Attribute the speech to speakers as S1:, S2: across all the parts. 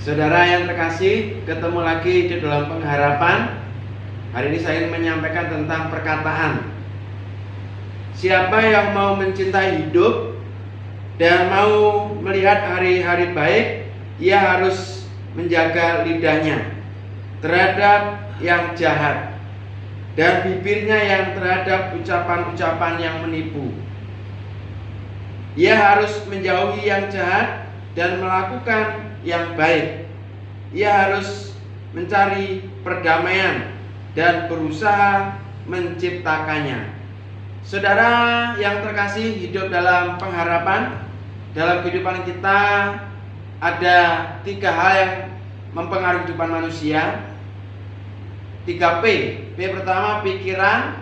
S1: Saudara yang terkasih, ketemu lagi di dalam pengharapan. Hari ini saya ingin menyampaikan tentang perkataan. Siapa yang mau mencintai hidup dan mau melihat hari-hari baik, ia harus menjaga lidahnya terhadap yang jahat dan bibirnya yang terhadap ucapan-ucapan yang menipu. Ia harus menjauhi yang jahat dan melakukan yang baik. Ia harus mencari perdamaian dan berusaha menciptakannya. Saudara yang terkasih, hidup dalam pengharapan. Dalam kehidupan kita ada 3 hal yang mempengaruhi kehidupan manusia. 3 P. P pertama pikiran,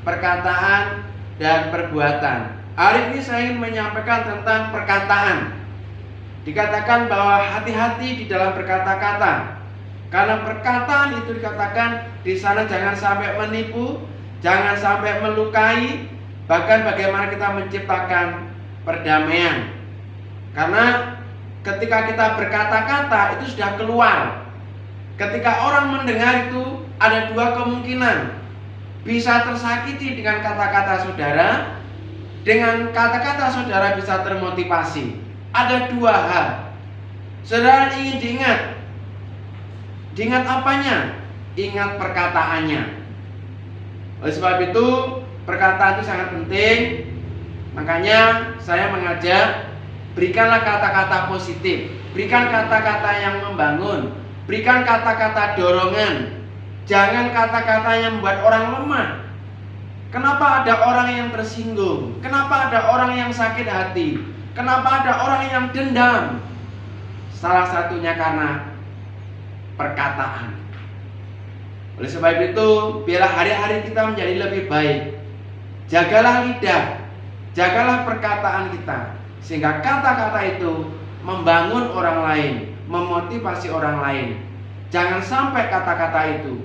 S1: perkataan, dan perbuatan. Hari ini saya ingin menyampaikan tentang perkataan. Dikatakan bahwa hati-hati di dalam berkata-kata, karena perkataan itu dikatakan di sana jangan sampai menipu, jangan sampai melukai, bahkan bagaimana kita menciptakan perdamaian. Karena ketika kita berkata-kata itu sudah keluar. Ketika orang mendengar itu ada 2 kemungkinan. Bisa tersakiti dengan kata-kata saudara, dengan kata-kata saudara bisa termotivasi. Ada 2 hal. Saudara ingin diingat apanya? Ingat perkataannya. Oleh sebab itu perkataan itu sangat penting. Makanya saya mengajak, berikanlah kata-kata positif, berikan kata-kata yang membangun, berikan kata-kata dorongan. Jangan kata-kata yang membuat orang lemah. Kenapa ada orang yang tersinggung? Kenapa ada orang yang sakit hati? Kenapa ada orang yang dendam? Salah satunya karena perkataan. Oleh sebab itu, biarlah hari-hari kita menjadi lebih baik. Jagalah lidah, jagalah perkataan kita, sehingga kata-kata itu membangun orang lain, memotivasi orang lain. Jangan sampai kata-kata itu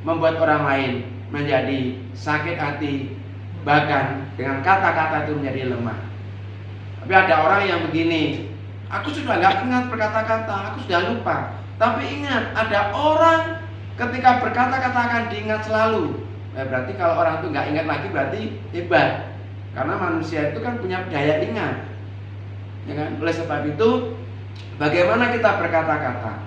S1: membuat orang lain menjadi sakit hati, bahkan dengan kata-kata itu menjadi lemah. Tapi ada orang yang begini, aku sudah gak ingat berkata-kata, aku sudah lupa. Tapi ingat, ada orang ketika berkata-kata akan diingat selalu. Berarti kalau orang itu gak ingat lagi berarti hebat. Karena manusia itu kan punya daya ingat, ya kan? Oleh sebab itu, bagaimana kita berkata-kata?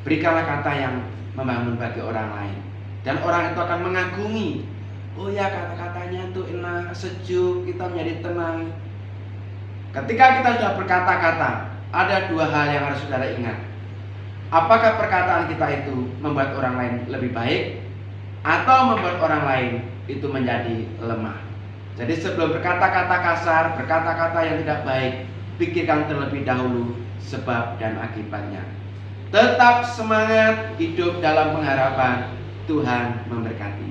S1: Berikanlah kata yang membangun bagi orang lain, dan orang itu akan mengagumi. Oh ya, kata-katanya itu enak, sejuk, kita menjadi tenang. Ketika kita sudah berkata-kata, ada 2 hal yang harus saudara ingat. Apakah perkataan kita itu membuat orang lain lebih baik, atau membuat orang lain itu menjadi lemah? Jadi sebelum berkata-kata kasar, berkata-kata yang tidak baik, pikirkan terlebih dahulu sebab dan akibatnya. Tetap semangat hidup dalam pengharapan. Tuhan memberkati.